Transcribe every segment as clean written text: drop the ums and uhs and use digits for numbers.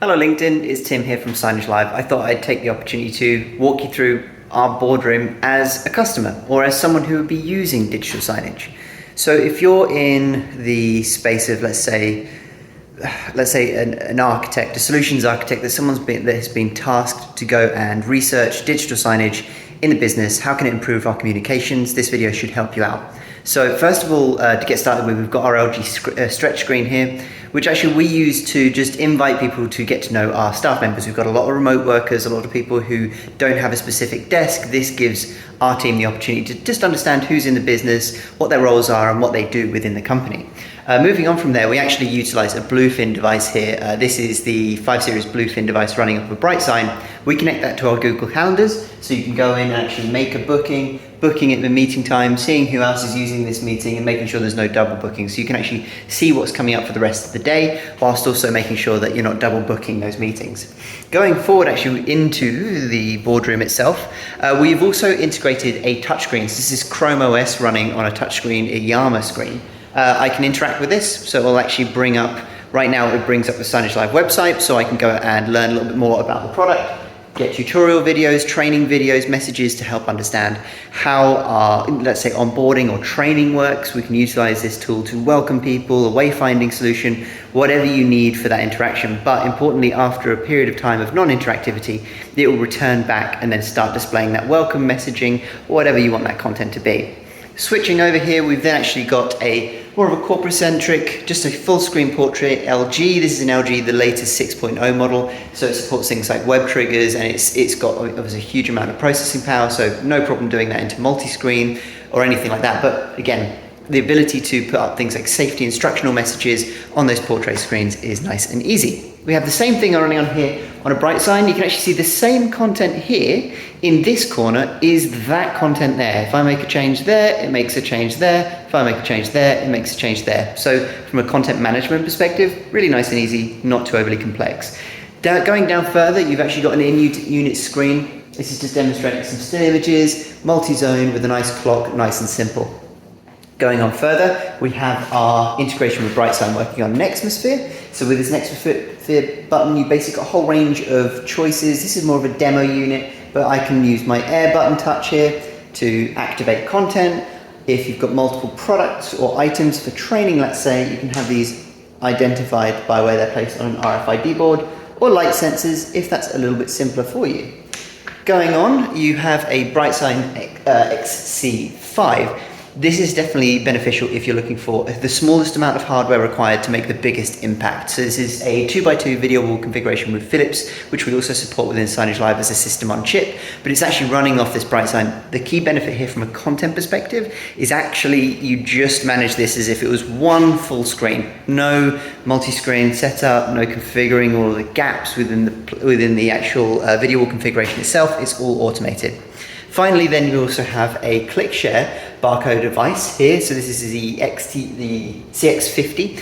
Hello LinkedIn, it's Tim here from Signage Live. I thought I'd take the opportunity to walk you through our boardroom as a customer or as someone who would be using digital signage. So if you're in the space of, let's say an architect, a solutions architect, that has been tasked to go and research digital signage in the business, how can it improve our communications? This video should help you out. So first of all, to get started with, we've got our LG stretch screen here, which actually we use to just invite people to get to know our staff members. We've got a lot of remote workers, a lot of people who don't have a specific desk. This gives our team the opportunity to just understand who's in the business, what their roles are, and what they do within the company. Moving on from there, we actually utilize a bluefin device here. This is the 5 Series bluefin device running off a bright sign. We connect that to our Google Calendars, so you can go in and actually make a booking at the meeting time, seeing who else is using this meeting and making sure there's no double booking. So you can actually see what's coming up for the rest of the day, whilst also making sure that you're not double booking those meetings. Going forward actually into the boardroom itself, we've also integrated a touchscreen. So this is Chrome OS running on a touchscreen, a Yama screen. I can interact with this, so it will actually bring up, right now it brings up the Signage Live website, so I can go and learn a little bit more about the product, get tutorial videos, training videos, messages to help understand how our, let's say, onboarding or training works. We can utilize this tool to welcome people, a wayfinding solution, whatever you need for that interaction. But importantly, after a period of time of non-interactivity, it will return back and then start displaying that welcome messaging, whatever you want that content to be. Switching over here, we've then actually got a more of a corporate-centric, just a full screen portrait LG. This is an LG, the latest 6.0 model, so it supports things like web triggers, and it's got obviously a huge amount of processing power, so no problem doing that into multi-screen or anything like that. But again, the ability to put up things like safety instructional messages on those portrait screens is nice and easy. We have the same thing running on here on a bright sign. You can actually see the same content here in this corner is that content there. If I make a change there, it makes a change there. If I make a change there, it makes a change there. So from a content management perspective, really nice and easy, not too overly complex. Going down further, you've actually got an in-unit screen. This is just demonstrating some still images, multi-zone with a nice clock, nice and simple. Going on further, we have our integration with BrightSign working on Nextmosphere. So with this Nextmosphere button, you basically got a whole range of choices. This is more of a demo unit, but I can use my Air button touch here to activate content. If you've got multiple products or items for training, let's say, you can have these identified by where they're placed on an RFID board, or light sensors if that's a little bit simpler for you. Going on, you have a BrightSign XC5. This is definitely beneficial if you're looking for the smallest amount of hardware required to make the biggest impact. So this is a 2x2 video wall configuration with Philips, which we also support within Signage Live as a system on chip, but it's actually running off this BrightSign. The key benefit here from a content perspective is actually you just manage this as if it was one full screen. No multi-screen setup, no configuring all the gaps within the actual video wall configuration itself. It's all automated. Finally, then you also have a click share barcode device here. So this is the CX50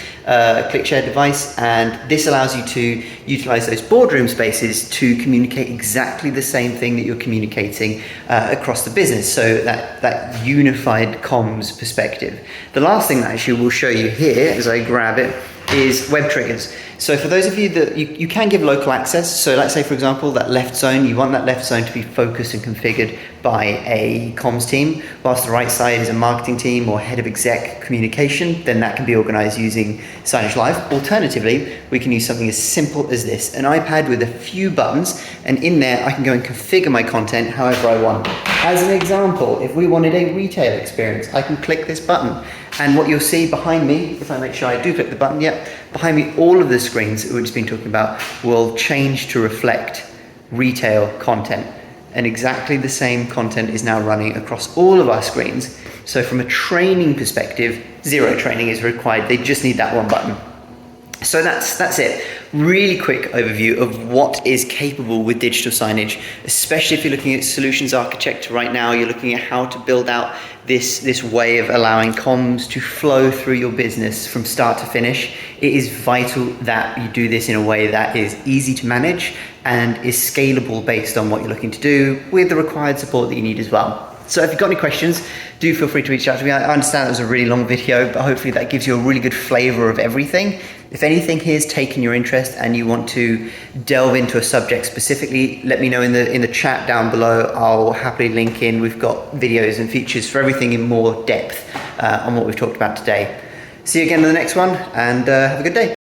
click share device, and this allows you to utilize those boardroom spaces to communicate exactly the same thing that you're communicating across the business. So that unified comms perspective. The last thing that actually we'll show you here as I grab it is web triggers. So for those of you that you can give local access, so let's say for example that left zone, you want that left zone to be focused and configured by a comms team, whilst the right side is a marketing team or head of exec communication, then that can be organized using Signage Live. Alternatively, we can use something as simple as this, an iPad with a few buttons, and in there I can go and configure my content however I want. As an example, if we wanted a retail experience, I can click this button. And what you'll see behind me, if I make sure I do click the button, behind me, all of the screens that we've just been talking about will change to reflect retail content. And exactly the same content is now running across all of our screens. So from a training perspective, zero training is required. They just need that one button. So that's it. Really quick overview of what is capable with digital signage, especially if you're looking at solutions architecture right now. You're looking at how to build out this way of allowing comms to flow through your business from start to finish. It is vital that you do this in a way that is easy to manage and is scalable based on what you're looking to do with the required support that you need as well. So if you've got any questions, do feel free to reach out to me. I understand that was a really long video, but hopefully that gives you a really good flavor of everything. If anything here's taken your interest and you want to delve into a subject specifically, let me know in the chat down below. I'll happily link in. We've got videos and features for everything in more depth on what we've talked about today. See you again in the next one, and have a good day.